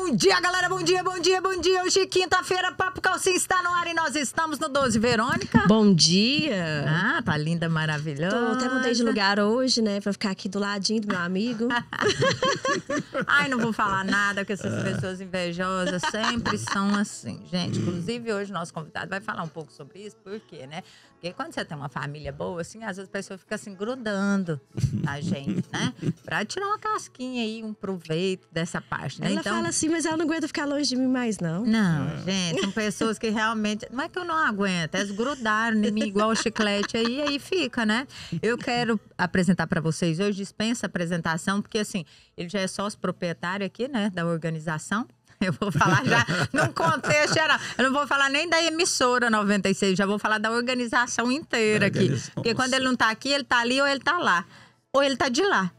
Bom dia, galera, bom dia, bom dia, bom dia. Hoje, quinta-feira, Papo Calcinha está no ar e nós estamos no 12. Verônica? Bom dia. Ah, tá linda, maravilhosa. Até mudei de lugar hoje, né, pra ficar aqui do ladinho do meu amigo. Ai, não vou falar nada, porque essas pessoas invejosas sempre são assim, gente. Inclusive, hoje, nosso convidado vai falar um pouco sobre isso, por quê, né? Porque quando você tem uma família boa, assim, às vezes a pessoa fica assim, grudando na gente, né? Pra tirar uma casquinha aí, um proveito dessa parte, né? Ela fala assim, mas ela não aguenta ficar longe de mim mais, não. Não, gente, são pessoas que realmente... Não é que eu não aguento, elas grudaram em mim igual o chiclete aí fica, né? Eu quero apresentar pra vocês hoje, dispensa a apresentação, porque assim, ele já é sócio proprietário aqui, né, da organização. Eu vou falar já num contexto geral. Eu não vou falar nem da emissora 96, já vou falar da organização inteira aqui. Porque quando ele não tá aqui, ele tá ali ou ele tá lá. Ou ele tá de lá.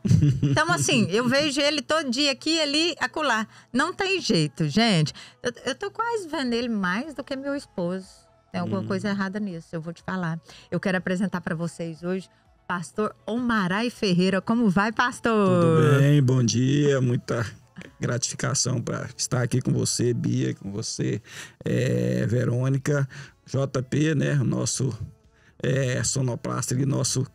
Então, assim, eu vejo ele todo dia aqui, ali, acolá. Não tem jeito, gente. Eu tô quase vendo ele mais do que meu esposo. Tem alguma coisa errada nisso, eu vou te falar. Eu quero apresentar para vocês hoje o pastor Omaray Ferreira. Como vai, pastor? Tudo bem, bom dia. Muita gratificação para estar aqui com você, Bia, com você, Verônica, JP, né? O nosso sonoplasta e nosso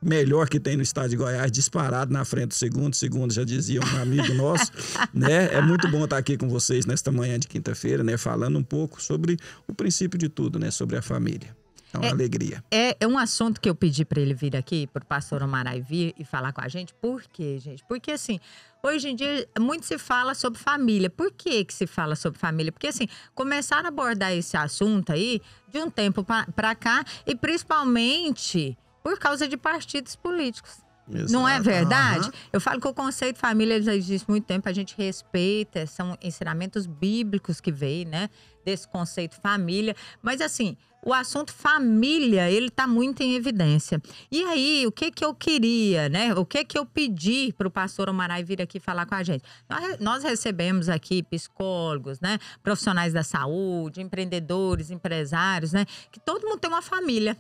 melhor que tem no estado de Goiás, disparado na frente do segundo. Segundo, já dizia um amigo nosso, né? É muito bom estar aqui com vocês nesta manhã de quinta-feira, né? Falando um pouco sobre o princípio de tudo, né? Sobre a família. É uma alegria. É um assunto que eu pedi para ele vir aqui, para o pastor Omaray vir e falar com a gente. Por quê, gente? Porque, assim, hoje em dia muito se fala sobre família. Por que se fala sobre família? Porque, assim, começaram a abordar esse assunto aí de um tempo para cá e principalmente por causa de partidos políticos. Exato. Não é verdade? Uhum. Eu falo que o conceito de família já existe há muito tempo, a gente respeita, são ensinamentos bíblicos que veio, né? Desse conceito família. Mas assim, o assunto família, ele tá muito em evidência. E aí, o que eu queria, né? O que eu pedi para o pastor Omaray vir aqui falar com a gente? Nós recebemos aqui psicólogos, né? Profissionais da saúde, empreendedores, empresários, né? Que todo mundo tem uma família.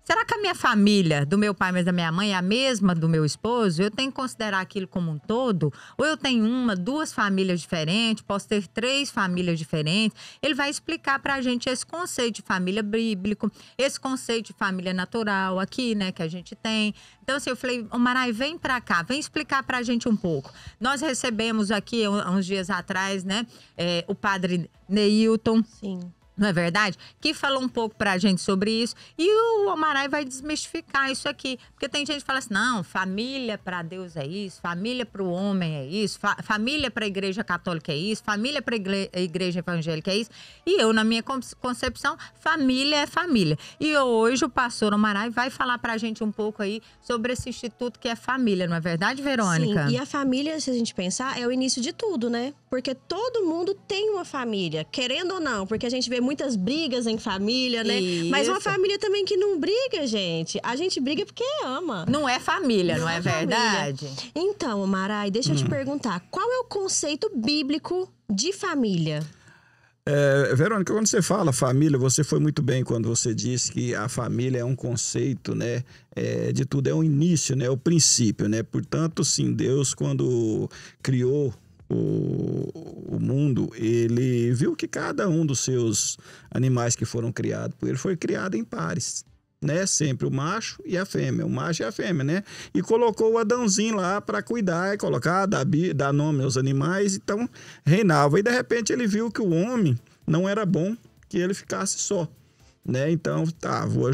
Será que a minha família, do meu pai, mas da minha mãe, é a mesma do meu esposo? Eu tenho que considerar aquilo como um todo? Ou eu tenho uma, duas famílias diferentes? Posso ter 3 famílias diferentes? Ele vai explicar pra gente esse conceito de família bíblico, esse conceito de família natural aqui, né, que a gente tem. Então, assim, eu falei, Omaray, vem pra cá, vem explicar pra gente um pouco. Nós recebemos aqui, uns dias atrás, né, o padre Neilton. Sim. Não é verdade? Que falou um pouco pra gente sobre isso. E o Omaray vai desmistificar isso aqui. Porque tem gente que fala assim, não, família pra Deus é isso, família pro homem é isso, família pra igreja católica é isso, família pra igreja evangélica é isso. E eu, na minha concepção, família é família. E hoje o pastor Omaray vai falar pra gente um pouco aí sobre esse instituto que é família, não é verdade, Verônica? Sim, e a família, se a gente pensar, é o início de tudo, né? Porque todo mundo tem uma família, querendo ou não, porque a gente vê muitas brigas em família, né? Isso. Mas uma família também que não briga, gente. A gente briga porque ama. Não é família, não é verdade? Então, Omaray, deixa eu te perguntar. Qual é o conceito bíblico de família? Verônica, quando você fala família, você foi muito bem quando você disse que a família é um conceito, né? De tudo, é o início, né? O princípio, né? Portanto, sim, Deus, quando criou o mundo, ele viu que cada um dos seus animais que foram criados por ele foi criado em pares, né? Sempre o macho e a fêmea, o macho e a fêmea, né? E colocou o Adãozinho lá para cuidar e colocar, dar nome aos animais, então reinava. E de repente ele viu que o homem não era bom que ele ficasse só, né? Então, vou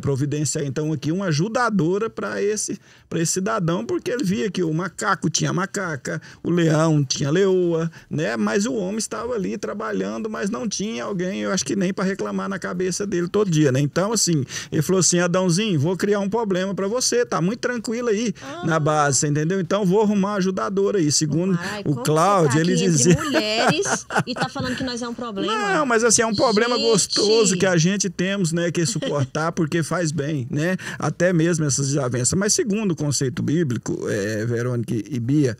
providenciar então aqui uma ajudadora para esse cidadão, porque ele via que o macaco tinha macaca, o leão tinha leoa, né? Mas o homem estava ali trabalhando, mas não tinha alguém, eu acho que nem para reclamar na cabeça dele todo dia, né? Então, assim, ele falou assim, Adãozinho, vou criar um problema para você, tá muito tranquilo aí na base, você entendeu? Então, vou arrumar uma ajudadora aí. Segundo o Cláudio, ele dizia... Entre mulheres e tá falando que nós é um problema. Não, mas assim, é um problema gostoso que a gente temos, né, que suportar porque faz bem, né? Até mesmo essas desavenças. Mas segundo o conceito bíblico, Verônica e Bia,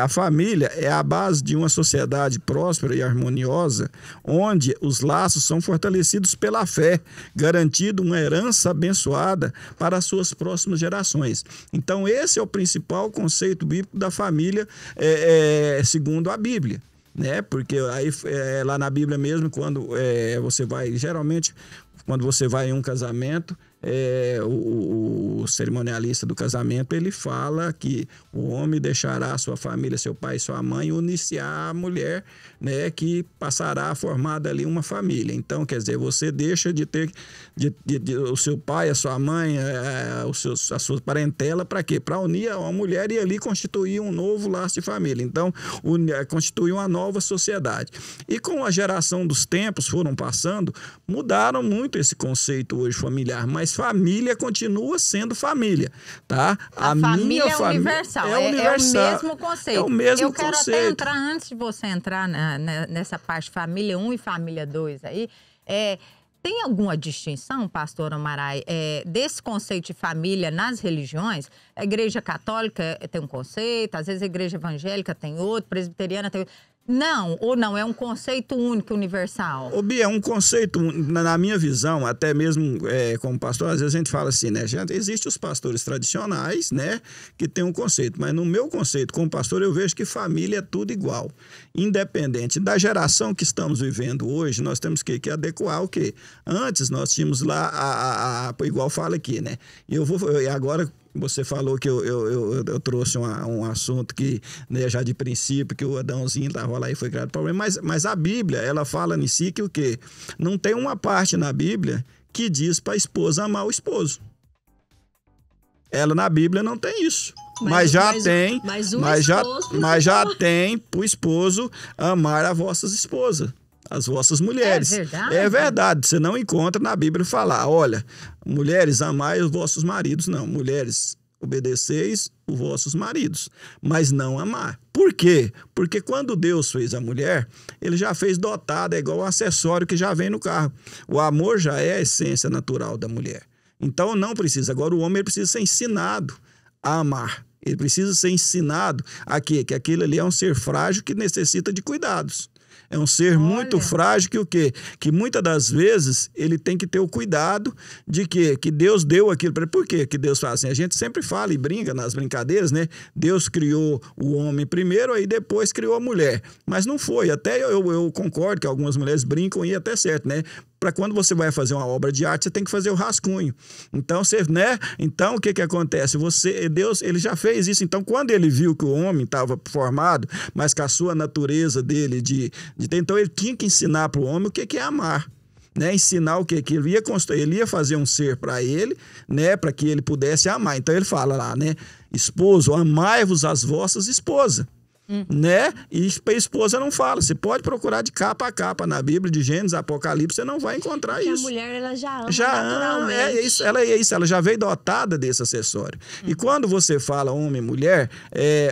a família é a base de uma sociedade próspera e harmoniosa, onde os laços são fortalecidos pela fé, garantindo uma herança abençoada para as suas próximas gerações. Então, esse é o principal conceito bíblico da família, segundo a Bíblia. Né? Porque aí lá na Bíblia mesmo, quando você vai, geralmente, quando você vai em um casamento, o cerimonialista do casamento, ele fala que o homem deixará sua família, seu pai e sua mãe, unir-se à mulher, né, que passará a formar dali uma família. Então, quer dizer, você deixa de ter o seu pai, a sua mãe, a sua parentela, para quê? Para unir a uma mulher e ali constituir um novo laço de família. Então, constituir uma nova sociedade. E com a geração dos tempos foram passando, mudaram muito esse conceito hoje familiar, mas família continua sendo família, tá? A família é universal. É o mesmo conceito. É o mesmo Eu quero até entrar, antes de você entrar nessa parte família 1 e família 2 aí, tem alguma distinção, pastor Amarai, desse conceito de família nas religiões? A igreja católica tem um conceito, às vezes a igreja evangélica tem outro, presbiteriana tem outro. Não, ou não, é um conceito único, universal? Ô, Bia, é um conceito, na minha visão, até mesmo como pastor, às vezes a gente fala assim, né? Existem os pastores tradicionais, né? Que tem um conceito, mas no meu conceito como pastor, eu vejo que família é tudo igual. Independente da geração que estamos vivendo hoje, nós temos que adequar o quê? Antes nós tínhamos lá, igual fala aqui, né? E agora... Você falou que eu trouxe um assunto que, né, já de princípio, que o Adãozinho estava lá e foi criado problema, mas a Bíblia, ela fala em si que o quê? Não tem uma parte na Bíblia que diz para a esposa amar o esposo. Ela na Bíblia não tem isso. Mas já tem para o esposo amar as vossas esposas. As vossas mulheres. É verdade? É verdade. Você não encontra na Bíblia falar, olha, mulheres, amai os vossos maridos. Não, mulheres, obedeceis os vossos maridos, mas não amar. Por quê? Porque quando Deus fez a mulher, ele já fez dotada, é igual um acessório que já vem no carro. O amor já é a essência natural da mulher. Então não precisa. Agora o homem ele precisa ser ensinado a amar. Ele precisa ser ensinado a quê? Que aquele ali é um ser frágil que necessita de cuidados. É um ser muito frágil que o quê? Que muitas das vezes ele tem que ter o cuidado de quê? Que Deus deu aquilo para ele. Por quê que Deus faz assim? A gente sempre fala e brinca nas brincadeiras, né? Deus criou o homem primeiro, aí depois criou a mulher. Mas não foi. Até eu concordo que algumas mulheres brincam e até certo, né? Para quando você vai fazer uma obra de arte, você tem que fazer o rascunho. Então, Então, o que acontece? Deus, ele já fez isso. Então, quando ele viu que o homem estava formado, mas com a sua natureza dele então ele tinha que ensinar para o homem o que é amar. Né, ensinar o quê? Que ele ia construir, ele ia fazer um ser para ele, né, para que ele pudesse amar. Então ele fala lá, né, esposo, amai-vos as vossas esposas. Né? E a esposa não fala. Você pode procurar de capa a capa na Bíblia, de Gênesis, Apocalipse, você não vai encontrar isso. A mulher, ela já ama naturalmente. Ela já veio dotada desse acessório. E quando você fala homem e mulher,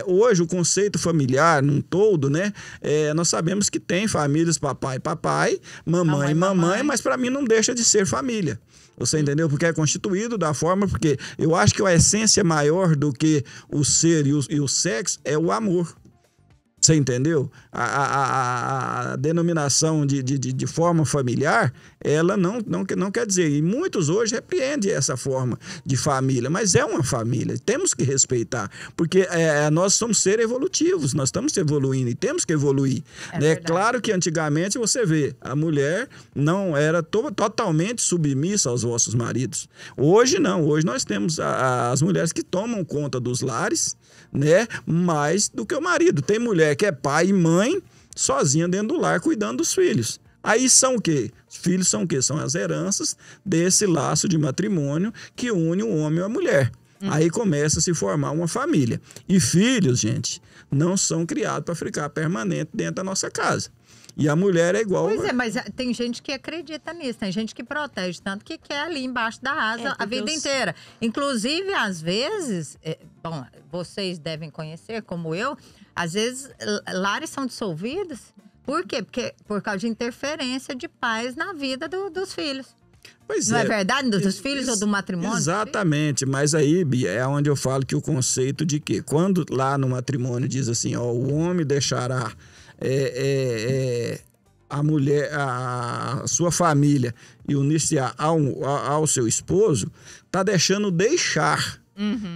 hoje o conceito familiar num todo, né? Nós sabemos que tem famílias papai, mamãe, mas para mim não deixa de ser família. Você entendeu? Porque é constituído da forma, porque eu acho que a essência maior do que o ser e o sexo é o amor. Você entendeu? A denominação de forma familiar, ela não quer dizer. E muitos hoje repreendem essa forma de família, mas é uma família. Temos que respeitar, porque nós somos seres evolutivos, nós estamos evoluindo e temos que evoluir. Né? Claro que antigamente você vê, a mulher não era totalmente submissa aos vossos maridos. Hoje não, hoje nós temos as mulheres que tomam conta dos lares, né? Mais do que o marido. Tem mulher que é pai e mãe sozinha dentro do lar cuidando dos filhos. Aí são o quê? Os filhos são o quê? São as heranças desse laço de matrimônio que une o homem e a mulher. Aí começa a se formar uma família. E filhos, gente, não são criados para ficar permanente dentro da nossa casa. E a mulher é igual... Pois é, mas tem gente que acredita nisso, tem gente que protege tanto que quer ali embaixo da asa a vida inteira. Inclusive, às vezes, vocês devem conhecer, como eu, às vezes lares são dissolvidos Por quê? Porque por causa de interferência de pais na vida dos filhos. Pois não é verdade? Dos filhos ou do matrimônio? Exatamente, mas aí, Bia, é onde eu falo que o conceito de que quando lá no matrimônio diz assim, ó, o homem deixará a mulher, a sua família e unir-se ao seu esposo, tá deixando deixar.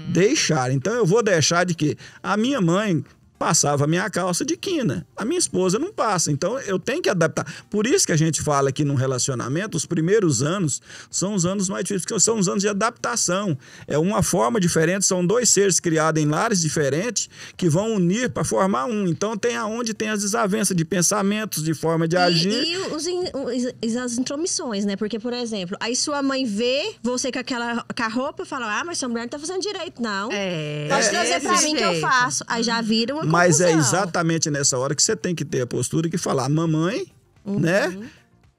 Deixar. Então eu vou deixar de que a minha mãe passava a minha calça de quina. A minha esposa não passa. Então, eu tenho que adaptar. Por isso que a gente fala que num relacionamento, os primeiros anos são os anos mais difíceis, porque são os anos de adaptação. É uma forma diferente, são dois seres criados em lares diferentes que vão unir para formar um. Então, tem aonde tem as desavenças de pensamentos, de forma de agir. E as intromissões, né? Porque, por exemplo, aí sua mãe vê você com a roupa e fala, mas sua mulher não tá fazendo direito, não. Pode trazer pra mim que eu faço. Aí já vira uma Mas confusão. é exatamente nessa hora que você tem que ter a postura que falar, mamãe, né?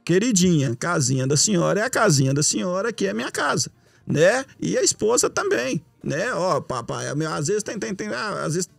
Queridinha, casinha da senhora é a casinha da senhora, que é minha casa, né? E a esposa também, né? Ó, papai, às vezes às vezes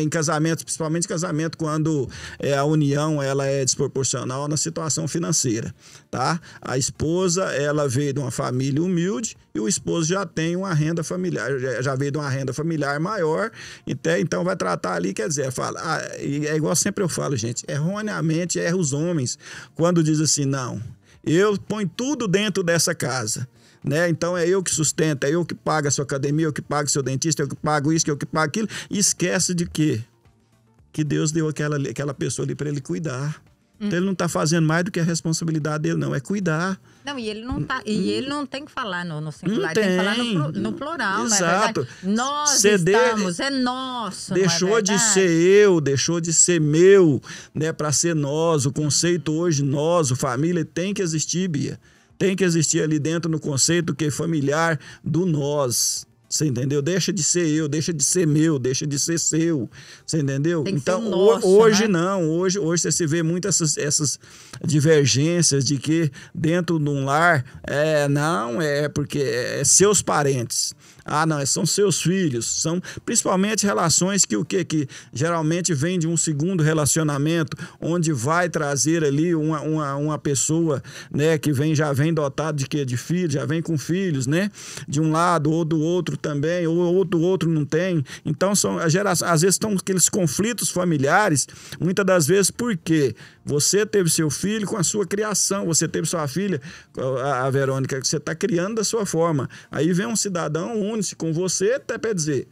em casamentos, principalmente casamento, quando a união ela é desproporcional na situação financeira, tá? A esposa, ela veio de uma família humilde e o esposo já tem uma renda familiar, já veio de uma renda familiar maior, então vai tratar ali, quer dizer, fala, é igual sempre eu falo, gente, erroneamente erra os homens quando diz assim, não, eu ponho tudo dentro dessa casa. Né? Então é eu que sustento, é eu que pago a sua academia, eu que pago o seu dentista, eu que pago isso, eu que pago aquilo. E esquece de quê? Que Deus deu aquela pessoa ali para ele cuidar. Então ele não está fazendo mais do que a responsabilidade dele, não, é cuidar. Não, e ele não tá, e ele não tem que falar no singular, tem que falar no plural, exato. Não é verdade? Nós estamos, é nosso. Deixou de ser eu, deixou de ser meu, né, para ser nós. O conceito hoje, nós, o família, tem que existir, Bia. Tem que existir ali dentro no conceito que é familiar do nós. Você entendeu? Deixa de ser eu, deixa de ser meu, deixa de ser seu. Você entendeu? Tem que então, ser nosso, hoje né? não. Hoje você se vê muitas essas divergências de que dentro de um lar, não, é porque é seus parentes. Ah, não, são seus filhos. São principalmente relações que geralmente vem de um segundo relacionamento, onde vai trazer ali uma pessoa, né, que já vem dotado de filhos, já vem com filhos, né? De um lado ou do outro também, ou do outro não tem. Então, às vezes estão aqueles conflitos familiares, muitas das vezes porque você teve seu filho com a sua criação, você teve sua filha, a Verônica, que você está criando da sua forma. Aí vem um cidadão, une-se com você, até para dizer,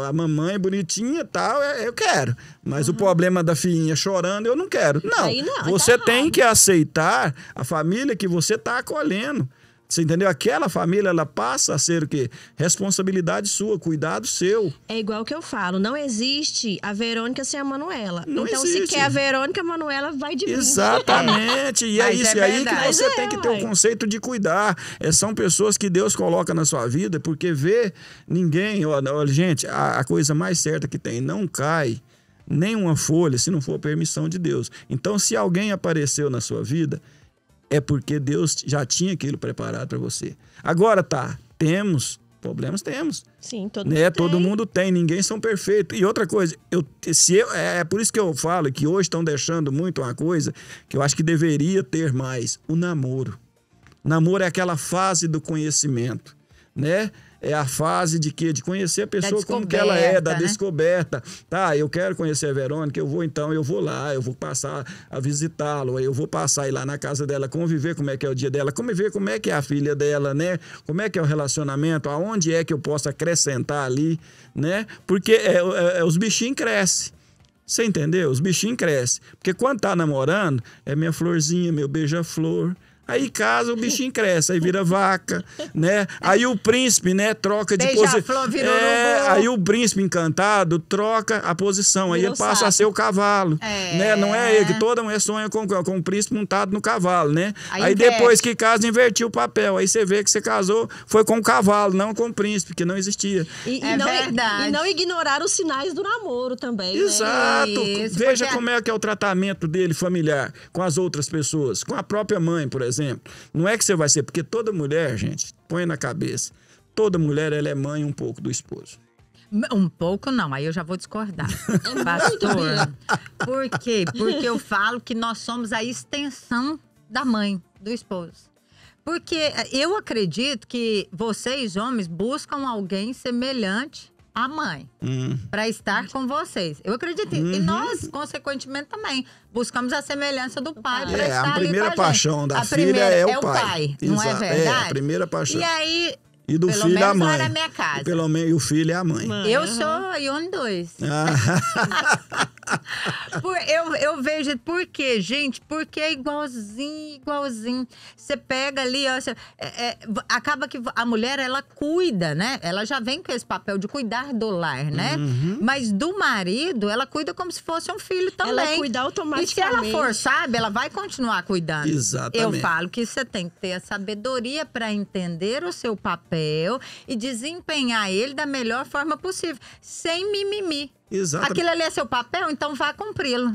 a mamãe bonitinha e tal, eu quero. Mas o problema da filhinha chorando, eu não quero. Não, você tem que aceitar a família que você está acolhendo. Você entendeu? Aquela família, ela passa a ser o quê? Responsabilidade sua, cuidado seu. É igual o que eu falo, não existe a Verônica sem a Manuela. Não então, existe. se quer a Verônica, a Manuela vai de mim. Exatamente. E é isso. E aí que você tem que ter o conceito de cuidar. São pessoas que Deus coloca na sua vida, porque vê ninguém... Olha, gente, a coisa mais certa que tem, não cai nenhuma folha se não for permissão de Deus. Então, se alguém apareceu na sua vida, é porque Deus já tinha aquilo preparado para você. Agora temos problemas, temos. Sim, todo mundo tem, ninguém são perfeitos. E outra coisa, é por isso que eu falo que hoje estão deixando muito uma coisa que eu acho que deveria ter mais, o namoro. Namoro é aquela fase do conhecimento, né? É a fase de quê? De conhecer a pessoa como que ela é, da descoberta. Tá, eu quero conhecer a Verônica, eu vou lá, eu vou passar a visitá-lo, eu vou passar a ir lá na casa dela, conviver como é que é o dia dela, conviver como é que é a filha dela, né? Como é que é o relacionamento, aonde é que eu posso acrescentar ali, né? Porque os bichinhos crescem. Você entendeu? Os bichinhos crescem. Porque quando tá namorando, é minha florzinha, meu beija-flor. Aí casa, o bichinho cresce, aí vira vaca, né? Aí o príncipe, né, troca de posição. Aí o príncipe encantado troca a posição, aí ele passa a ser o cavalo, né? Não é ele, que toda mulher sonha com o príncipe montado no cavalo, né? Aí depois que casa, invertiu o papel. Aí você vê que você casou, foi com o cavalo, não com o príncipe, que não existia. E não ignorar os sinais do namoro também, exato. Né? Isso, veja como é que é o tratamento dele familiar com as outras pessoas, com a própria mãe, por exemplo. Não é que você vai ser, porque toda mulher, gente, põe na cabeça, toda mulher ela é mãe um pouco do esposo. Um pouco não, aí eu já vou discordar. Pastor, por quê? Porque eu falo que nós somos a extensão da mãe, do esposo. Porque eu acredito que vocês, homens, buscam alguém semelhante à mãe para estar com vocês. Eu acredito. E nós, consequentemente, também buscamos a semelhança do pai para estar ali com a gente. A primeira paixão da filha é o pai. Não é verdade? É, a primeira paixão. E aí... E do pelo filho menos a mãe. lá na minha casa. E o filho é a mãe. Eu sou a Ione 2. Eu vejo por quê, gente? Porque é igualzinho, igualzinho. Você pega ali, ó, acaba que a mulher, ela cuida, né? Ela já vem com esse papel de cuidar do lar, né? Mas do marido, ela cuida como se fosse um filho também. Ela cuida automaticamente. E se ela for sábia, ela vai continuar cuidando. Exatamente. Eu falo que você tem que ter a sabedoria para entender o seu papel e desempenhar ele da melhor forma possível, sem mimimi. Exatamente. Aquilo ali é seu papel, então vá cumpri-lo.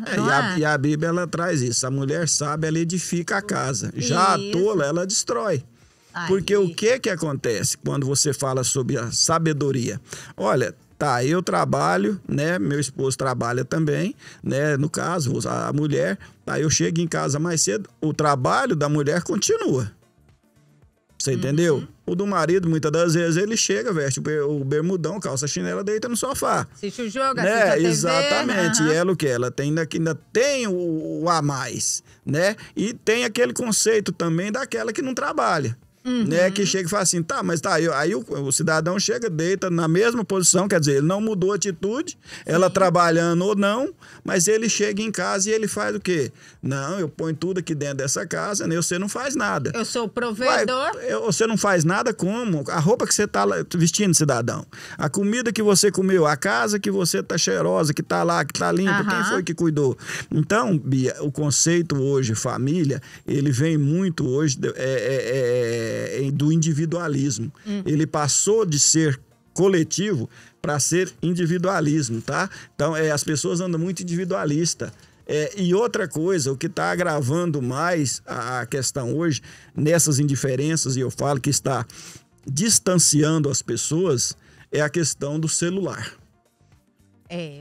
E a Bíblia, ela traz isso. A mulher sábia, ela edifica a casa. Já a tola, ela destrói. Porque o que acontece quando você fala sobre a sabedoria? Olha, tá, eu trabalho, né? Meu esposo trabalha também, né? No caso, a mulher, tá, eu chego em casa mais cedo, o trabalho da mulher continua. Você entendeu? O do marido, muitas das vezes, ele chega, veste o bermudão, calça chinela, deita no sofá. Assiste o jogo, né? assiste a TV. Exatamente. E ela o quê? Ela ainda tem o a mais, né? E tem aquele conceito também daquela que não trabalha. Né, que chega e fala assim, tá, mas tá, aí o cidadão chega, deita na mesma posição, quer dizer, ele não mudou a atitude, ela trabalhando ou não, mas ele chega em casa e ele faz o quê? Não, eu ponho tudo aqui dentro dessa casa, né, você não faz nada. Eu sou o provedor. Você não faz nada como? A roupa que você tá vestindo, cidadão, a comida que você comeu, a casa que você tá cheirosa, que tá lá, que tá limpa, quem foi que cuidou? Então, Bia, o conceito hoje, família, ele vem muito hoje do individualismo. Ele passou de ser coletivo para ser individualismo, tá? Então, as pessoas andam muito individualista. E outra coisa, o que está agravando mais a questão hoje, nessas indiferenças, e eu falo que está distanciando as pessoas, é a questão do celular.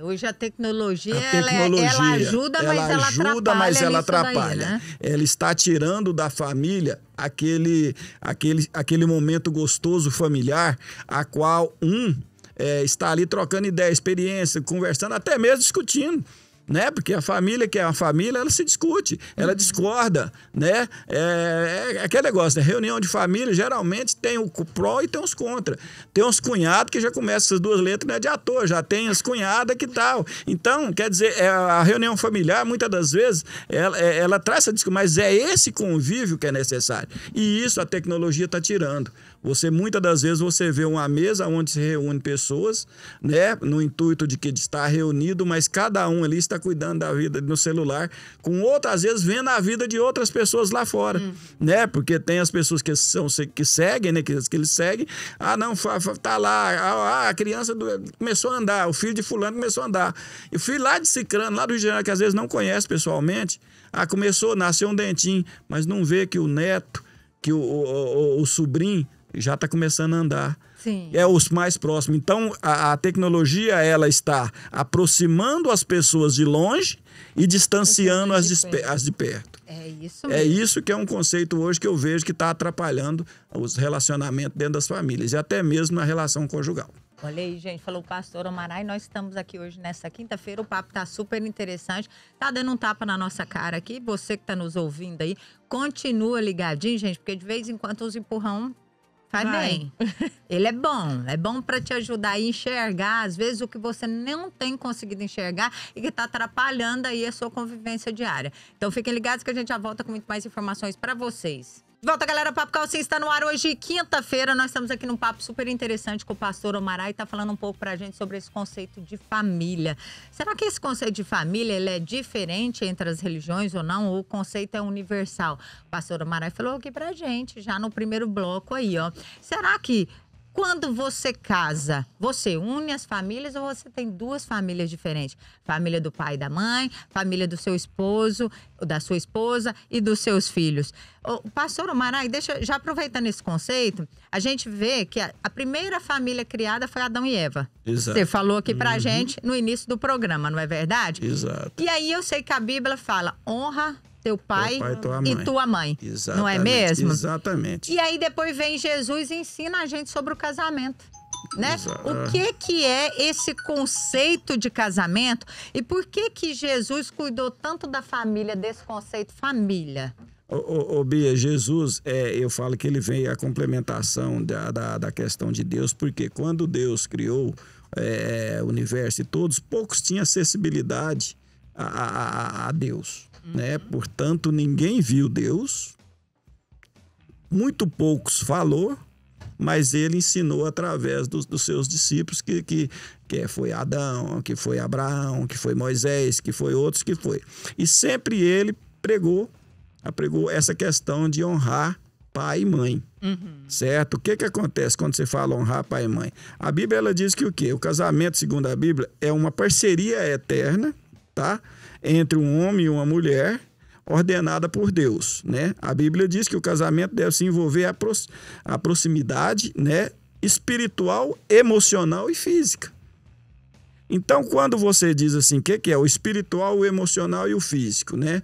Hoje a tecnologia, ela ajuda, mas ela atrapalha. Daí, né? Ela está tirando da família aquele momento gostoso familiar, a qual está ali trocando ideia, experiência, conversando, até mesmo discutindo. Né? Porque a família, que é uma família, ela se discute, ela discorda, né? É aquele negócio, né? Reunião de família, geralmente tem o pró e tem os contra. Tem uns cunhados que já começam essas duas letras, né, de ator, já tem as cunhadas que tal. Então, quer dizer, a reunião familiar, muitas das vezes, ela traz essa discussão, mas é esse convívio que é necessário. E isso a tecnologia está tirando. Muitas das vezes, você vê uma mesa onde se reúne pessoas, né, no intuito de estar reunido, mas cada um ali está cuidando da vida no celular, com outras vezes vendo a vida de outras pessoas lá fora, né? Porque tem as pessoas que seguem, né? Que eles seguem. Não, tá lá, a criança começou a andar, o filho de fulano começou a andar. E o filho lá de Cicrano, lá do Rio de Janeiro, que às vezes não conhece pessoalmente, nasceu um dentinho, mas não vê que o neto, que o sobrinho já está começando a andar. Sim. É os mais próximos. Então, a tecnologia, ela está aproximando as pessoas de longe e distanciando as de perto. É isso mesmo. É isso que é um conceito hoje que eu vejo que está atrapalhando os relacionamentos dentro das famílias e até mesmo na relação conjugal. Olha aí, gente, falou o pastor Omaray, nós estamos aqui hoje nessa quinta-feira, o papo tá super interessante, tá dando um tapa na nossa cara aqui, você que tá nos ouvindo aí, continua ligadinho, gente, porque de vez em quando os empurrão faz bem. Ele é bom para te ajudar a enxergar, às vezes, o que você não tem conseguido enxergar e que tá atrapalhando aí a sua convivência diária. Então, fiquem ligados que a gente já volta com muito mais informações para vocês. Volta, galera, o Papo Calcinha está no ar hoje, quinta-feira. Nós estamos aqui num papo super interessante com o pastor Omaray, tá falando um pouco pra gente sobre esse conceito de família. Será que esse conceito de família, ele é diferente entre as religiões ou não? Ou o conceito é universal? O pastor Omaray falou aqui pra gente, já no primeiro bloco aí, ó. Será que quando você casa, você une as famílias ou você tem duas famílias diferentes? Família do pai e da mãe, família do seu esposo, da sua esposa e dos seus filhos. O pastor Omaray, já aproveitando esse conceito, a gente vê que a primeira família criada foi Adão e Eva. Exato. Você falou aqui pra gente no início do programa, não é verdade? Exato. E aí eu sei que a Bíblia fala, honra teu pai e tua mãe. Exatamente. Não é mesmo? Exatamente. E aí depois vem Jesus e ensina a gente sobre o casamento. Né? Exato. O que é esse conceito de casamento e por que Jesus cuidou tanto da família, desse conceito família? Ô Bia, Jesus, eu falo que ele veio a complementação da questão de Deus, porque quando Deus criou o universo e todos, poucos tinham acessibilidade a Deus. Né? Portanto, ninguém viu Deus, muito poucos falou, mas ele ensinou através dos seus discípulos, que foi Adão, que foi Abraão, que foi Moisés, que foi outros, que foi. E sempre ele pregou essa questão de honrar pai e mãe, certo? O que acontece quando você fala honrar pai e mãe? A Bíblia ela diz que o quê? O casamento, segundo a Bíblia, é uma parceria eterna, tá? Entre um homem e uma mulher, ordenada por Deus, né? A Bíblia diz que o casamento deve se envolver a proximidade, né? Espiritual, emocional e física. Então, quando você diz assim, o que é o espiritual, o emocional e o físico, né?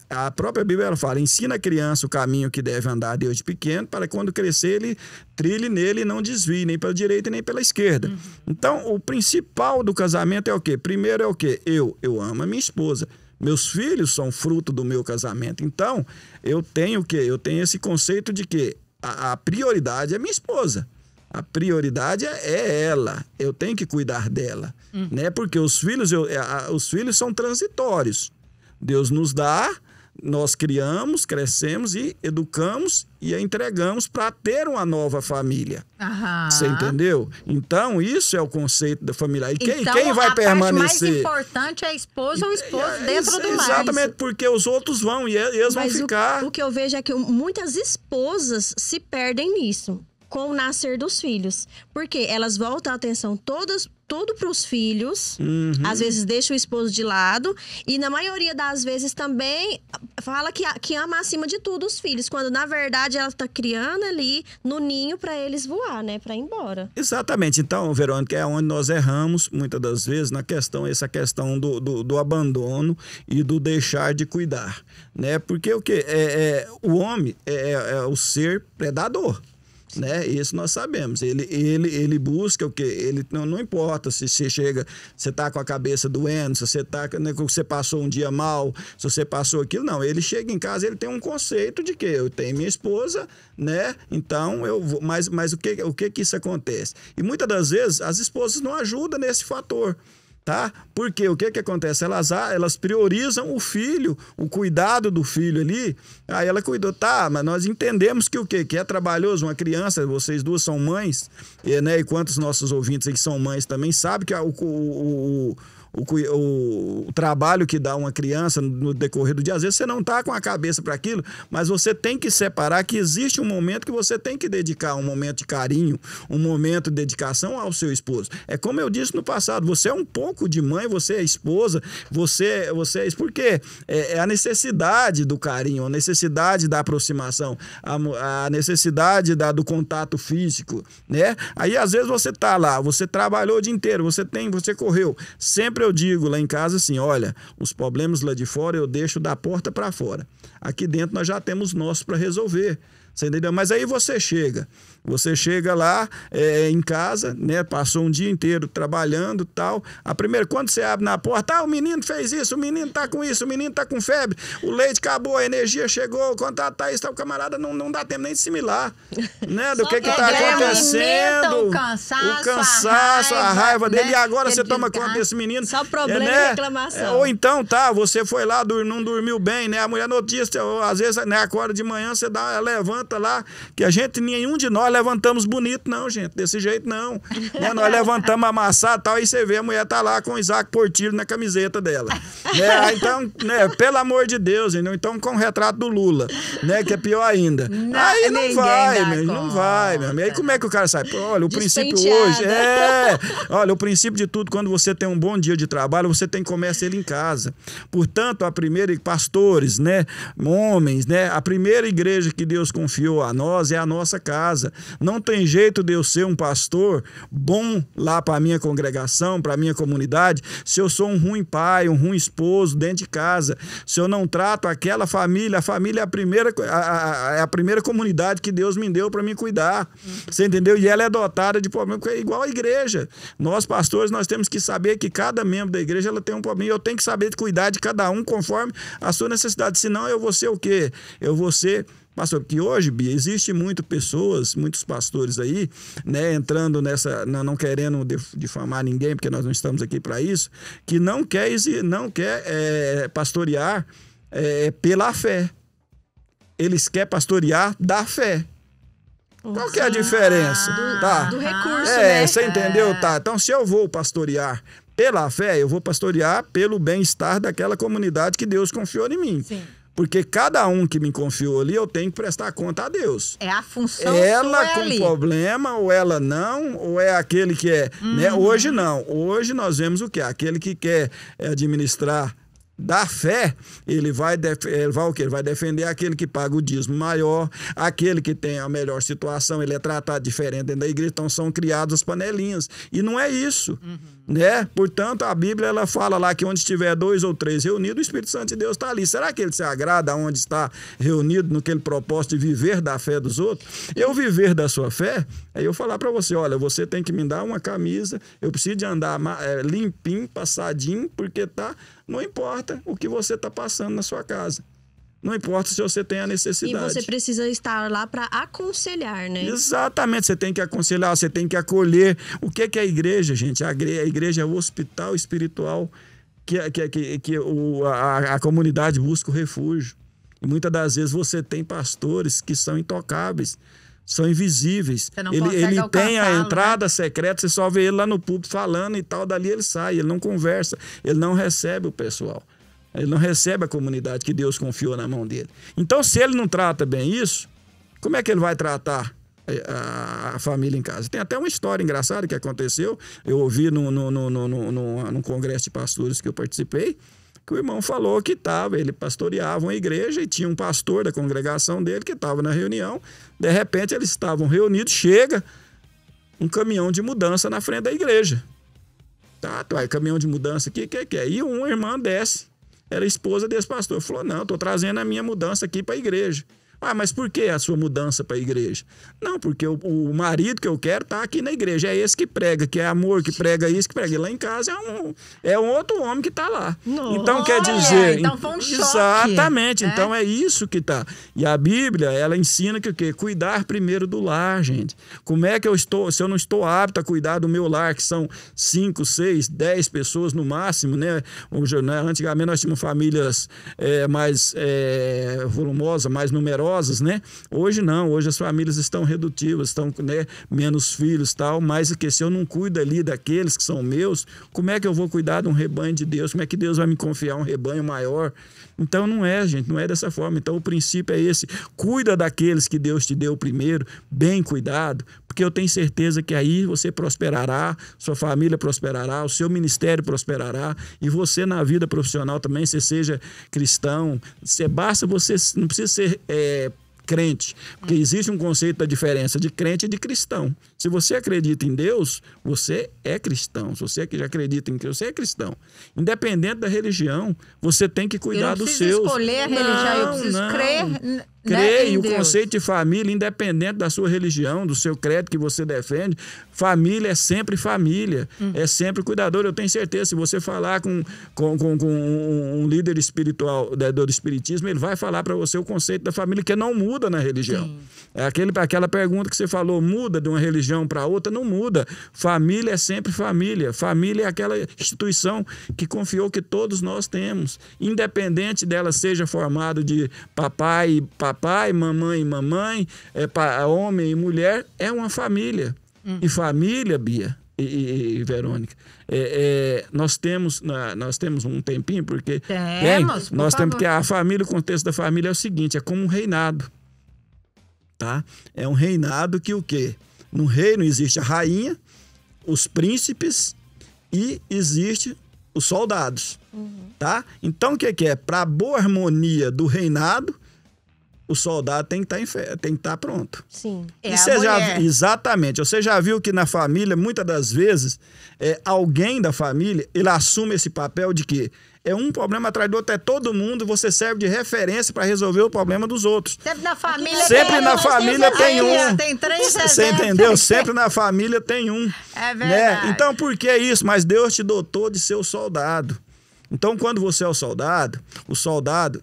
A própria Bíblia ela fala, ensina a criança o caminho que deve andar desde pequeno, para quando crescer ele trilhe nele e não desvie, nem pela direita nem pela esquerda. Então, o principal do casamento é o quê? Primeiro é o quê? Eu amo a minha esposa. Meus filhos são fruto do meu casamento. Então, eu tenho o quê? Eu tenho esse conceito de que a prioridade é minha esposa. A prioridade é ela. Eu tenho que cuidar dela. Né? Porque os filhos são transitórios. Deus nos dá, nós criamos, crescemos e educamos e a entregamos para ter uma nova família. Você entendeu? Então, isso é o conceito da família. E quem vai permanecer? A parte mais importante é a esposa ou o esposo dentro do lar. Exatamente, porque os outros vão e eles vão ficar. O que eu vejo é que muitas esposas se perdem nisso, com o nascer dos filhos. Porque elas voltam a atenção tudo para os filhos, às vezes deixa o esposo de lado, e na maioria das vezes também fala que ama acima de tudo os filhos, quando na verdade ela está criando ali no ninho para eles voar, né, para ir embora. Exatamente. Então, Verônica, é onde nós erramos muitas das vezes essa questão do abandono e do deixar de cuidar, né? Porque o que o homem é o ser predador. Né? Isso nós sabemos. Ele busca o quê? Ele não importa se você chega, você tá com a cabeça doendo, se você passou um dia mal, se você passou aquilo, não. Ele chega em casa, ele tem um conceito de que eu tenho minha esposa, né? Então eu vou. Mas o que isso acontece? E muitas das vezes as esposas não ajudam nesse fator. Tá? Porque o que acontece? Elas priorizam o filho, o cuidado do filho ali. Aí ela cuidou, mas nós entendemos que o quê? Que é trabalhoso, uma criança, vocês duas são mães, né? E quantos nossos ouvintes aí que são mães também sabem que o trabalho que dá uma criança no decorrer do dia, às vezes você não tá com a cabeça para aquilo, mas você tem que separar que existe um momento que você tem que dedicar um momento de carinho, um momento de dedicação ao seu esposo. É como eu disse no passado, você é um pouco de mãe, você é esposa, você é isso, porque é a necessidade do carinho, a necessidade da aproximação, a necessidade do contato físico, né? Aí às vezes você tá lá, você trabalhou o dia inteiro, você correu, sempre eu digo lá em casa assim, olha, os problemas lá de fora eu deixo da porta para fora. Aqui dentro nós já temos nossos para resolver. Você entendeu? Mas aí você chega lá em casa, né? Passou um dia inteiro trabalhando e tal. Quando você abre na porta, o menino fez isso, o menino tá com isso, o menino tá com febre, o leite acabou, a energia chegou, quando tá isso, o camarada não dá tempo nem de assimilar, né? Do que tá acontecendo. O cansaço, a raiva dele, né? E agora você toma conta desse menino. Só problema e reclamação. Ou então, você foi lá, não dormiu bem, né? A mulher no outro dia, às vezes, né, acorda de manhã, você levanta, levanta lá, que a gente, nenhum de nós levantamos bonito, não, gente, desse jeito não. Né? Nós levantamos amassado e tal, aí você vê a mulher tá lá com o Isaac Portillo na camiseta dela. Né? Então, né, pelo amor de Deus, então com o retrato do Lula, né, que é pior ainda. Aí não vai, não vai, meu amigo. Aí como é que o cara sai? Pô, olha, o princípio hoje olha, o princípio de tudo, quando você tem um bom dia de trabalho, você tem que começar ele em casa. Portanto, pastores, né, homens, né, a primeira igreja que Deus confiou a nós é a nossa casa. Não tem jeito de eu ser um pastor bom lá para a minha congregação, para a minha comunidade, se eu sou um ruim pai, um ruim esposo dentro de casa, se eu não trato aquela família, a família é a primeira comunidade que Deus me deu para me cuidar. Você entendeu? E ela é dotada de problema, igual a igreja. Nós, pastores, nós temos que saber que cada membro da igreja ela tem um problema. Eu tenho que saber cuidar de cada um conforme a sua necessidade. Senão eu vou ser o quê? Eu vou ser pastor. Porque hoje, Bia, existe muitos pastores aí, né, entrando nessa, não querendo difamar ninguém, porque nós não estamos aqui para isso, que não quer pastorear pela fé. Eles querem pastorear da fé. Qual que é a diferença? Do recurso, né? Você entendeu? Tá. Então, se eu vou pastorear pela fé, eu vou pastorear pelo bem-estar daquela comunidade que Deus confiou em mim.Sim. Porque cada um que me confiou ali, eu tenho que prestar conta a Deus. É a função ela sua com ali. Problema, ou ela não, ou é aquele que é... Né? Hoje não. Hoje nós vemos o quê? Aquele que quer administrar da fé, ele vai o quê? Ele vai defender aquele que paga o dízimo maior, aquele que tem a melhor situação, ele é tratado diferente dentro da igreja, então são criadas as panelinhas. E não é isso, né? Portanto, a Bíblia, ela fala lá que onde estiver 2 ou 3 reunidos, o Espírito Santo de Deus está ali. Será que ele se agrada onde está reunido, naquele propósito de viver da fé dos outros? Eu viver da sua fé, aí eu falar para você, olha, você tem que me dar uma camisa, eu preciso de andar limpinho, passadinho, porque não importa o que você está passando na sua casa. Não importa se você tem a necessidade. E você precisa estar lá para aconselhar, né? Exatamente. Você tem que aconselhar, você tem que acolher. O que é a igreja, gente? A igreja é o hospital espiritual que a comunidade busca o refúgio. E muitas das vezes você tem pastores que são intocáveis, são invisíveis. Ele tem a entrada secreta, você só vê ele lá no púlpito falando e tal, dali ele sai, ele não conversa, ele não recebe o pessoal. Ele não recebe a comunidade que Deus confiou na mão dele. Então, se ele não trata bem isso, como é que ele vai tratar a família em casa? Tem até uma história engraçada que aconteceu. Eu ouvi num congresso de pastores que eu participei, que o irmão falou que ele pastoreava uma igreja e tinha um pastor da congregação dele que estava na reunião. De repente, eles estavam reunidos, chega um caminhão de mudança na frente da igreja. Caminhão de mudança aqui, que é? E uma irmã desce. Era a esposa desse pastor. Falou, não, estou trazendo a minha mudança aqui para a igreja. Mas por que a sua mudança para a igreja? Não, porque o marido que eu quero está aqui na igreja. É esse que prega, que é amor, que prega isso, que prega. E lá em casa é um outro homem que está lá. Nossa. Então, quer dizer... Então foi um choque. Exatamente. Né? Então, é isso que está. E a Bíblia, ela ensina que o quê? Cuidar primeiro do lar, gente. Como é que eu estou... Se eu não estou apto a cuidar do meu lar, que são 5, 6, 10 pessoas no máximo, né? Antigamente nós tínhamos famílias mais volumosas, mais numerosas, né? Hoje não, hoje as famílias estão redutivas, estão, né, menos filhos e tal, mas que se eu não cuido ali daqueles que são meus, como é que eu vou cuidar de um rebanho de Deus? Como é que Deus vai me confiar um rebanho maior? Então não é, gente, não é dessa forma. Então o princípio é esse, cuida daqueles que Deus te deu primeiro, bem cuidado, porque eu tenho certeza que aí você prosperará, sua família prosperará, o seu ministério prosperará, e você na vida profissional também, você seja cristão, basta você, não precisa ser crente, porque existe um conceito da diferença de crente e de cristão. Se você acredita em Deus, você é cristão. Se você já acredita em Deus, você é cristão. Independente da religião, você tem que cuidar dos seus. Eu não preciso escolher a religião, eu preciso crer. Creia, o conceito de família, independente da sua religião, do seu credo que você defende, família é sempre família, é sempre cuidador. Eu tenho certeza, se você falar com um líder espiritual do espiritismo, ele vai falar para você o conceito da família, que não muda na religião. Sim. Aquela pergunta que você falou, muda de uma religião para outra? Não muda. Família é sempre família. Família é aquela instituição que confiou que todos nós temos, independente dela seja formada de papai, papai, mamãe e mamãe, homem e mulher, é uma família. E família, Bia e Verônica, nós temos um tempinho, porque nós temos que a família, o contexto da família é o seguinte, é como um reinado, tá? É um reinado que o quê? No reino existe a rainha, os príncipes e existe os soldados, tá? Então o que é? Para a boa harmonia do reinado, o soldado tem que estar pronto. Sim. Exatamente. Você já viu que na família, muitas das vezes, alguém da família, ele assume esse papel de que é um problema atrás do outro, é todo mundo, você serve de referência para resolver o problema dos outros. Sempre na família tem um. Tem 3 Você entendeu? Sempre na família tem um. É verdade. Né? Então, por que isso? Mas Deus te dotou de ser o soldado. Então, quando você é o soldado,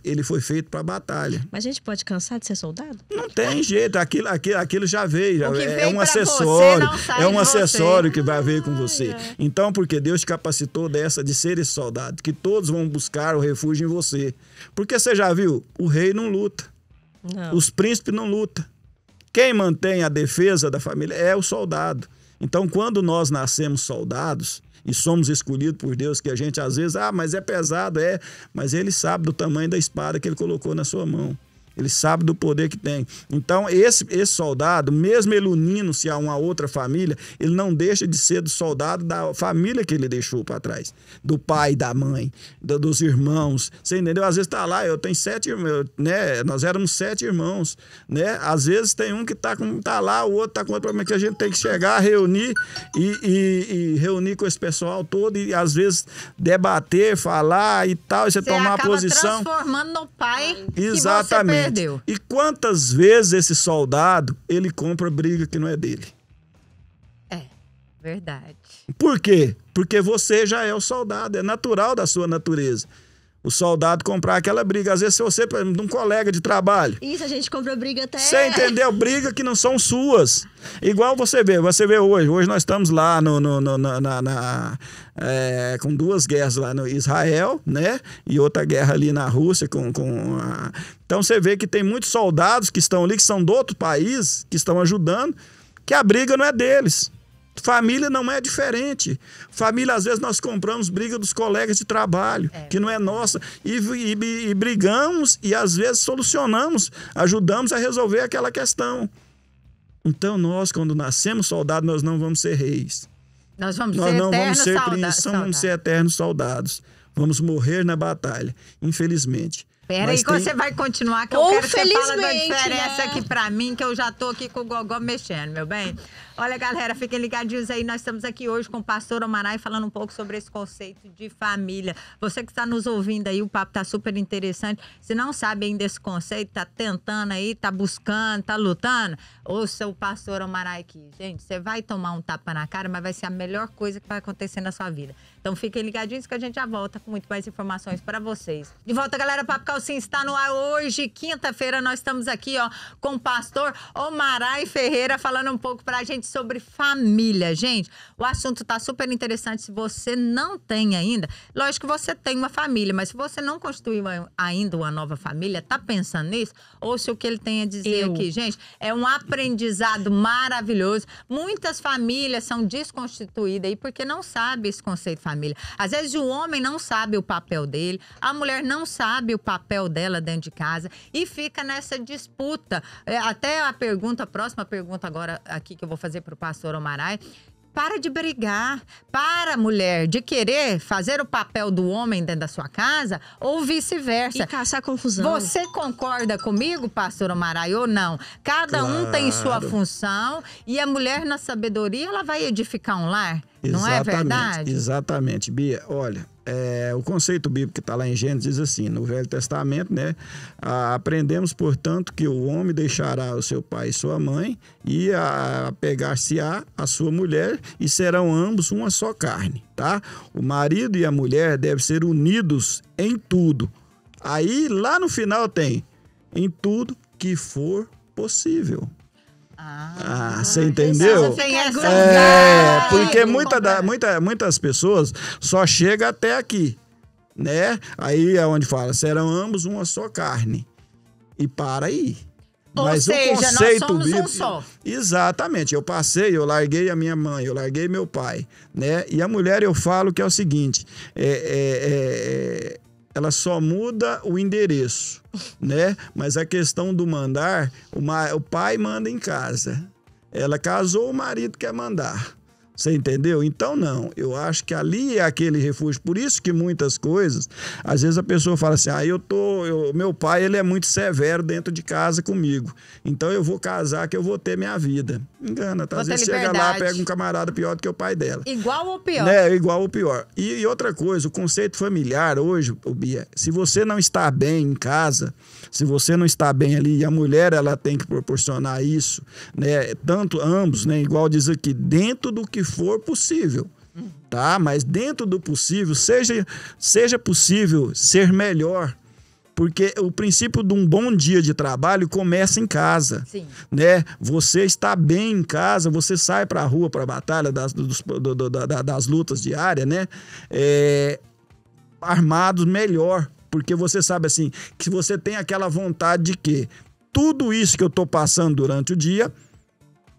ele foi feito para a batalha. Mas a gente pode cansar de ser soldado? Não tem jeito, aquilo já veio. É um acessório. É um acessório que vai vir com você. Então, porque Deus te capacitou de ser esse soldado, que todos vão buscar o refúgio em você. Porque você já viu, o rei não luta. Não. Os príncipes não lutam. Quem mantém a defesa da família é o soldado. Então, quando nós nascemos soldados e somos escolhidos por Deus, que a gente às vezes, mas é pesado, mas ele sabe do tamanho da espada que ele colocou na sua mão. Ele sabe do poder que tem. Então, esse soldado, mesmo ele unindo-se a uma outra família, ele não deixa de ser do soldado da família que ele deixou para trás. Do pai, da mãe, dos irmãos. Você entendeu? Às vezes tá lá, eu tenho 7 irmãos, né? Nós éramos 7 irmãos, né? Às vezes tem um que tá lá, o outro tá com outro problema, que a gente tem que chegar, reunir e reunir com esse pessoal todo e às vezes debater, falar e tal, e você tomar uma posição. Transformando no pai. Exatamente. E quantas vezes esse soldado, ele compra briga que não é dele? É, verdade. Por quê? Porque você já é o soldado, é natural da sua natureza. O soldado comprar aquela briga, às vezes se você, por exemplo, de um colega de trabalho. Isso, a gente compra briga até... Você entendeu? Briga que não são suas. Igual você vê hoje. Hoje nós estamos lá com 2 guerras lá no Israel, né? E outra guerra ali na Rússia Então você vê que tem muitos soldados que estão ali, que são do outro país, que estão ajudando, que a briga não é deles. Família não é diferente. Família, às vezes, nós compramos briga dos colegas de trabalho, que não é nossa, e brigamos e, às vezes, solucionamos, ajudamos a resolver aquela questão. Então, nós, quando nascemos soldados, nós não vamos ser reis. Nós não vamos ser príncipes, vamos ser eternos soldados. Vamos morrer na batalha, infelizmente. Peraí, você vai continuar, que eu quero que você fale da diferença aqui pra mim, que eu já tô aqui com o gogó mexendo, meu bem. Olha, galera, fiquem ligadinhos aí. Nós estamos aqui hoje com o pastor Omaray falando um pouco sobre esse conceito de família. Você que está nos ouvindo aí, o papo tá super interessante. Se não sabe ainda esse conceito, tá tentando aí, tá buscando, tá lutando, ouça o pastor Omaray aqui. Gente, você vai tomar um tapa na cara, mas vai ser a melhor coisa que vai acontecer na sua vida. Então fiquem ligadinhos que a gente já volta com muito mais informações para vocês. De volta, galera, Papo Calcinha está no ar hoje, quinta-feira. Nós estamos aqui, ó, com o pastor Omaray Ferreira falando um pouco pra gente sobre família. Gente, o assunto tá super interessante. Se você não tem ainda, lógico que você tem uma família, mas se você não constituiu ainda uma nova família, tá pensando nisso? Ouça o que ele tem a dizer aqui, gente. É um aprendizado maravilhoso. Muitas famílias são desconstituídas aí porque não sabe esse conceito de família. Às vezes o homem não sabe o papel dele, a mulher não sabe o papel dela dentro de casa e fica nessa disputa. Até a próxima pergunta agora aqui que eu vou fazer para o pastor Omaray. Para de brigar. Para, mulher, de querer fazer o papel do homem dentro da sua casa ou vice-versa. E caçar confusão. Você concorda comigo, pastor Omaray, ou não? Cada um tem sua função e a mulher, na sabedoria, ela vai edificar um lar. Não é verdade? Exatamente, Bia. Olha, o conceito bíblico que está lá em Gênesis diz assim, no Velho Testamento, né? Aprendemos, portanto, que o homem deixará o seu pai e sua mãe e apegar-se-á a sua mulher e serão ambos uma só carne, tá? O marido e a mulher devem ser unidos em tudo. Aí, lá no final tem, em tudo que for possível. Você entendeu? Porque muitas pessoas só chegam até aqui, né? Aí é onde fala, serão ambos uma só carne. e para aí. Ou seja, nós somos um só. Exatamente. Eu larguei a minha mãe, eu larguei meu pai, né? E a mulher, eu falo que é o seguinte, ela só muda o endereço, né? Mas a questão do mandar, o pai manda em casa. Ela casou, o marido quer mandar. Você entendeu? Então, não. Eu acho que ali é aquele refúgio. Por isso que muitas coisas, às vezes a pessoa fala assim, meu pai, ele é muito severo dentro de casa comigo. Então, eu vou casar que eu vou ter minha vida. Engana, tá? Às vezes chega lá, pega um camarada pior do que o pai dela. Igual ou pior? Né? Igual ou pior. E outra coisa, o conceito familiar hoje, Bia, se você não está bem em casa, se você não está bem ali, e a mulher, ela tem que proporcionar isso, né? Tanto ambos, né? Igual diz aqui, dentro do que for possível, tá? Mas dentro do possível, seja possível ser melhor, porque o princípio de um bom dia de trabalho começa em casa. Sim. Né? Você está bem em casa, você sai para a rua, para a batalha das lutas diárias, né? Armados melhor, porque você sabe assim, que você tem aquela vontade de que tudo isso que eu estou passando durante o dia,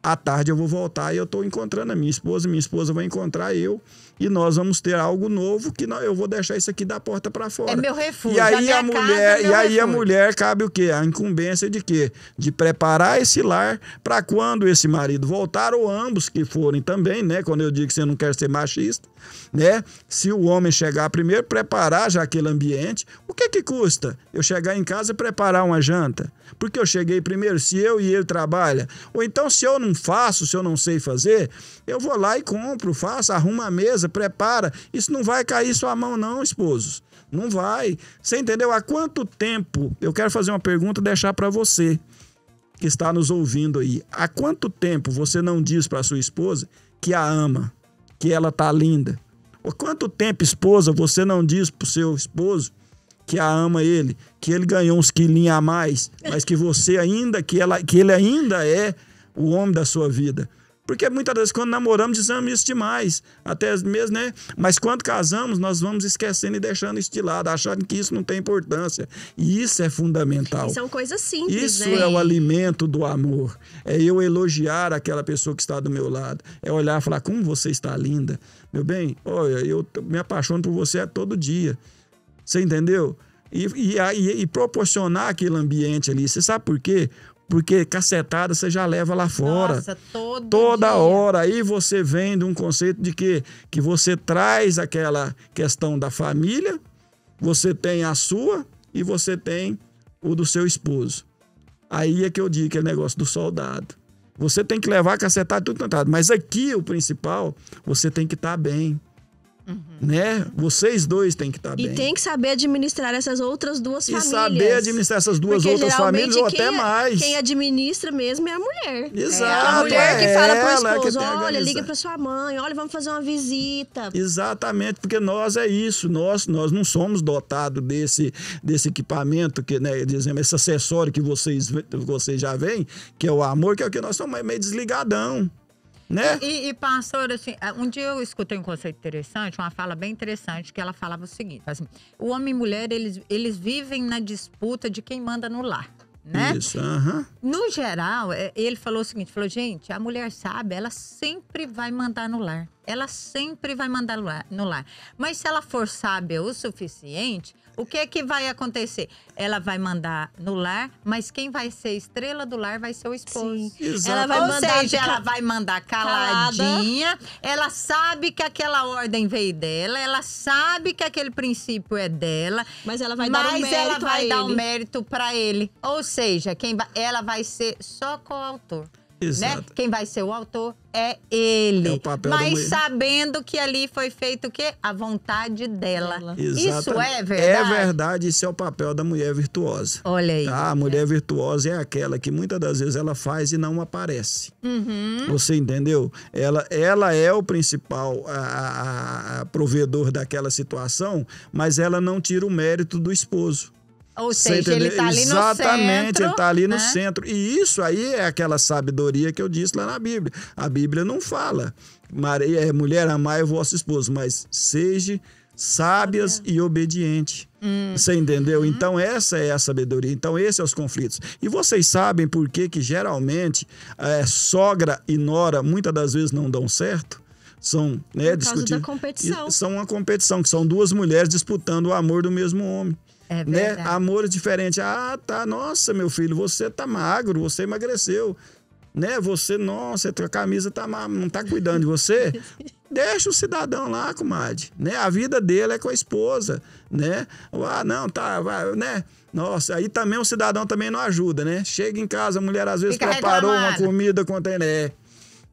à tarde eu vou voltar e eu estou encontrando a minha esposa vai encontrar eu, e nós vamos ter algo novo que eu vou deixar isso aqui da porta para fora. É meu refúgio. E aí a mulher cabe o quê? A incumbência de quê? De preparar esse lar para quando esse marido voltar, ou ambos que forem também, né? Quando eu digo que você não quer ser machista, né? Se o homem chegar primeiro, preparar já aquele ambiente. O que custa eu chegar em casa e preparar uma janta? Porque eu cheguei primeiro, se eu e ele trabalham. Ou então, se eu não faço, se eu não sei fazer, eu vou lá e compro, faço, arrumo a mesa, prepara. Isso não vai cair sua mão não, esposos. Não vai. Você entendeu? Há quanto tempo, eu quero fazer uma pergunta e deixar para você que está nos ouvindo aí. Há quanto tempo você não diz para sua esposa que a ama, que ela tá linda? Há quanto tempo, esposa, você não diz pro seu esposo que a ama ele, que ele ganhou uns quilinhos a mais, mas que você ainda, que ele ainda é o homem da sua vida? Porque muitas vezes quando namoramos dizemos isso demais, até mesmo, né? Mas quando casamos, nós vamos esquecendo e deixando isso de lado, achando que isso não tem importância. E isso é fundamental. E são coisas simples, isso, né? É o alimento do amor. É eu elogiar aquela pessoa que está do meu lado. É olhar e falar, como você está linda. Meu bem, olha, eu me apaixono por você todo dia. Você entendeu? E proporcionar aquele ambiente ali. Você sabe por quê? Porque cacetada você já leva lá fora. Nossa, toda hora. Aí você vem de um conceito de que você traz aquela questão da família, você tem a sua e você tem o do seu esposo. Aí é que eu digo que é negócio do soldado. Você tem que levar a cacetada tudo cantado. Mas aqui o principal, você tem que estar bem. Né? Vocês dois têm que estar bem. E tem que saber administrar essas outras duas famílias. E saber administrar essas duas outras famílias ou até mais. Quem administra mesmo é a mulher. Exato. A mulher que fala pro esposo, olha, liga pra sua mãe, olha, vamos fazer uma visita. Exatamente, porque nós é isso. Nós não somos dotados desse equipamento, que, né, dizemos, esse acessório que vocês já veem, que é o amor, que é o que nós somos meio desligadão. Né? E pastor, assim, um dia eu escutei um conceito interessante, uma fala bem interessante, que ela falava o seguinte, assim, o homem e mulher, eles vivem na disputa de quem manda no lar, né? Isso, No geral, ele falou o seguinte, gente, a mulher sabe, ela sempre vai mandar no lar. Ela sempre vai mandar no lar. Mas se ela for sábia o suficiente, o que vai acontecer? Ela vai mandar no lar, mas quem vai ser estrela do lar vai ser o esposo. Ela vai ela vai mandar caladinha. Ela sabe que aquela ordem veio dela, ela sabe que aquele princípio é dela. Mas ela vai dar o mérito para ele. Ou seja, ela vai ser só coautor. Exato. Né? Quem vai ser o autor é ele. É o papel da mulher. Sabendo que ali foi feito o quê? A vontade dela. Isso é verdade? É verdade, isso é o papel da mulher virtuosa. Olha aí. Tá? A mulher virtuosa é aquela que muitas das vezes ela faz e não aparece. Você entendeu? Ela é o principal a provedor daquela situação, mas ela não tira o mérito do esposo. Ou seja, ele está ali no centro. Exatamente, ele está ali no centro. E isso aí é aquela sabedoria que eu disse lá na Bíblia. A Bíblia não fala, mulher, amai o vosso esposo, mas sábias e obedientes. Você entendeu? Então, essa é a sabedoria. Então, esses são os conflitos. E vocês sabem por que geralmente sogra e nora muitas das vezes não dão certo? São, né, por causa da competição. São uma competição, que são duas mulheres disputando o amor do mesmo homem. É né? verdade. Amores diferentes. Ah, tá, nossa, meu filho, você tá magro, você emagreceu. Né? Você, nossa, a camisa não tá cuidando de você. Deixa o cidadão lá, comadre, né? A vida dele é com a esposa, né? Ah, não, tá, vai, né? Nossa, aí também o cidadão também não ajuda, né? Chega em casa, a mulher às vezes preparou uma comida com né?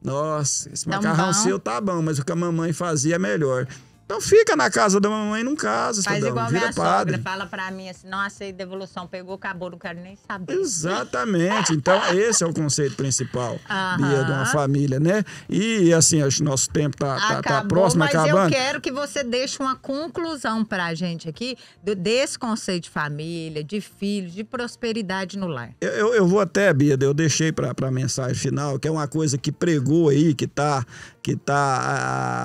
Nossa, esse macarrão seu tá bom, mas o que a mamãe fazia é melhor. Então fica na casa da mamãe, não casa, faz cidadão, igual vira minha padre. sogra, fala pra mim assim, não aceito devolução, pegou, acabou, não quero nem saber. Exatamente, então esse é o conceito principal, Bia, de uma família, né? E assim, acho que nosso tempo tá próximo, mas acabando. Eu quero que você deixe uma conclusão pra gente aqui desse conceito de família, de filhos, de prosperidade no lar. Eu vou até, Bia, eu deixei pra mensagem final, que é uma coisa que pregou aí, que tá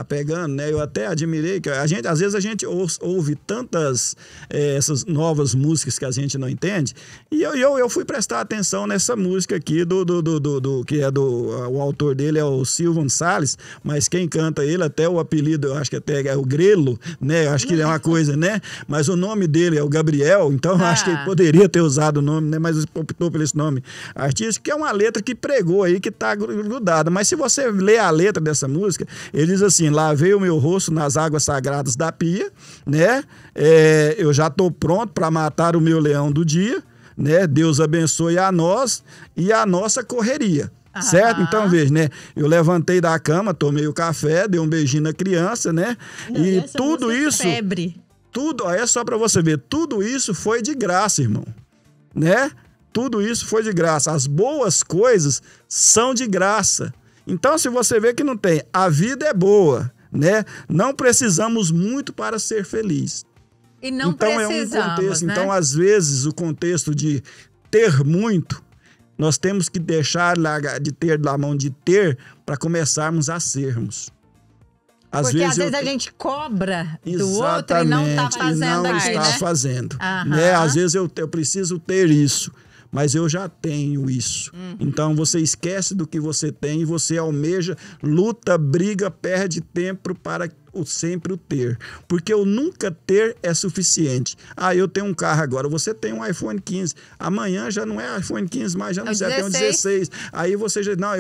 pegando, né? Eu até admirei que às vezes a gente ouve tantas essas novas músicas que a gente não entende, e eu fui prestar atenção nessa música aqui que é o autor dele é o Silvan Salles, mas quem canta ele, até o apelido, eu acho que até é o Grelo, né? Eu acho que é uma coisa, né? Mas o nome dele é o Gabriel, então eu acho que ele poderia ter usado o nome, né? Mas optou por esse nome artístico, que é uma letra que pregou aí, que tá grudada. Mas se você ler a letra dessa música, ele diz assim: lavei o meu rosto nas águas sagradas da pia, né? Eu já estou pronto para matar o meu leão do dia, né? Deus abençoe a nós e a nossa correria. Certo? Então, veja, né? Eu levantei da cama, tomei o café, dei um beijinho na criança, né? Não, e tudo isso... Febre. Tudo, é só para você ver, tudo isso foi de graça, irmão. Né? Tudo isso foi de graça. As boas coisas são de graça. Então, se você vê que não tem, a vida é boa, né? Não precisamos muito para ser feliz. E não então, precisamos, é um contexto. né? Então, às vezes, o contexto de ter muito, nós temos que deixar de ter da mão de ter para começarmos a sermos. Porque às vezes a gente cobra do outro e não está fazendo aqui, né? Fazendo. Né? Às vezes eu preciso ter isso, mas eu já tenho isso. Então você esquece do que você tem e você almeja, luta, briga, perde tempo para sempre o ter. Porque o nunca ter é suficiente. Ah, eu tenho um carro agora, você tem um iPhone 15. Amanhã já não é iPhone 15, mas já não sei, tem um 16. Aí você já, não,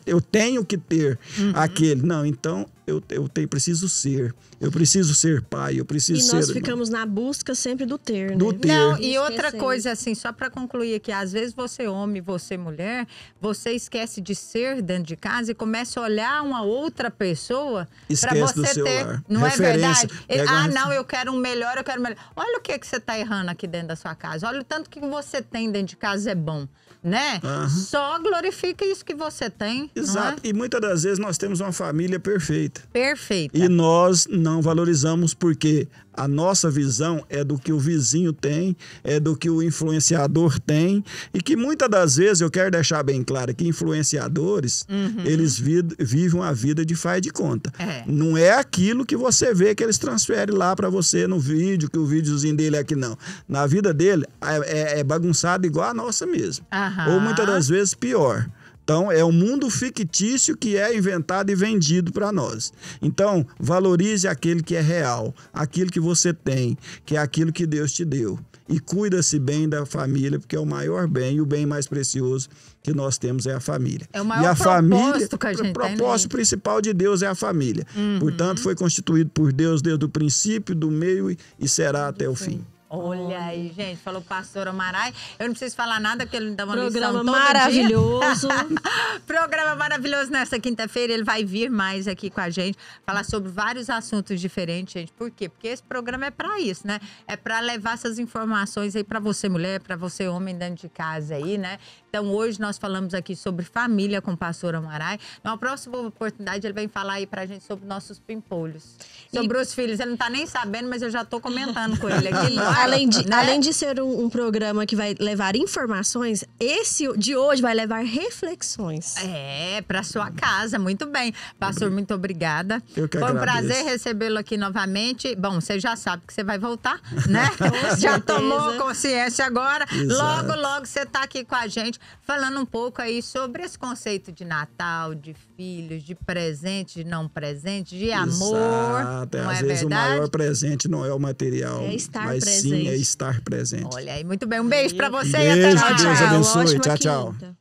eu tenho que ter aquele. Não, então eu preciso ser. Eu preciso ser pai, eu preciso ser... E nós ficamos na busca sempre do ter, né? Do ter. Não, e outra coisa, assim, só para concluir aqui, às vezes você homem, você mulher, você esquece de ser dentro de casa e começa a olhar uma outra pessoa para você ter... Não referência. É verdade? Não, eu quero um melhor, eu quero um melhor. Olha o que você tá errando aqui dentro da sua casa. Olha o tanto que você tem dentro de casa é bom, né? Só glorifica isso que você tem. Exato. E muitas das vezes nós temos uma família perfeita. Perfeita. E nós não valorizamos porque a nossa visão é do que o vizinho tem, é do que o influenciador tem, e que muitas das vezes, eu quero deixar bem claro que influenciadores, eles vivem uma vida de faz de conta. Não é aquilo que você vê que eles transferem lá para você no vídeo, que o videozinho dele é aqui, não. Na vida dele, é bagunçado igual a nossa mesmo. Ou muitas das vezes pior. Então, é um mundo fictício que é inventado e vendido para nós. Então, valorize aquele que é real, aquilo que você tem, que é aquilo que Deus te deu. E cuida-se bem da família, porque é o maior bem e o bem mais precioso que nós temos é a família. É o maior e a propósito que a gente tem. O propósito principal de Deus é a família. Portanto, foi constituído por Deus desde o princípio, do meio e será até o fim. Olha aí, gente, falou pastor Amarai. Eu não preciso falar nada, porque ele me dá uma Programa lição todo maravilhoso. Programa maravilhoso nessa quinta-feira. Ele vai vir mais aqui com a gente, falar sobre vários assuntos diferentes, gente. Por quê? Porque esse programa é para isso, né? É para levar essas informações aí para você, mulher, para você, homem, dentro de casa aí, né? Então, hoje nós falamos aqui sobre família com o pastor Amarai. Na próxima oportunidade, ele vem falar aí pra gente sobre nossos pimpolhos. Sobre os filhos. Ele não tá nem sabendo, mas eu já tô comentando com ele aqui. além de ser um programa que vai levar informações, esse de hoje vai levar reflexões. Para sua casa, muito bem. Pastor, muito obrigada. Eu que Foi um agradeço. prazer recebê-lo aqui novamente. Bom, você já sabe que você vai voltar, né? Já tomou consciência agora. Exato. Logo você tá aqui com a gente, falando um pouco aí sobre esse conceito de Natal, de filhos, de presente, de não presente, de amor. Exato. Não Às é vezes verdade? o maior presente não é o material, É estar mas presente. sim é estar presente. Olha aí, muito bem. Um beijo pra você Beijo, e até mais. Deus abençoe. Ótima Tchau, tchau. quinta.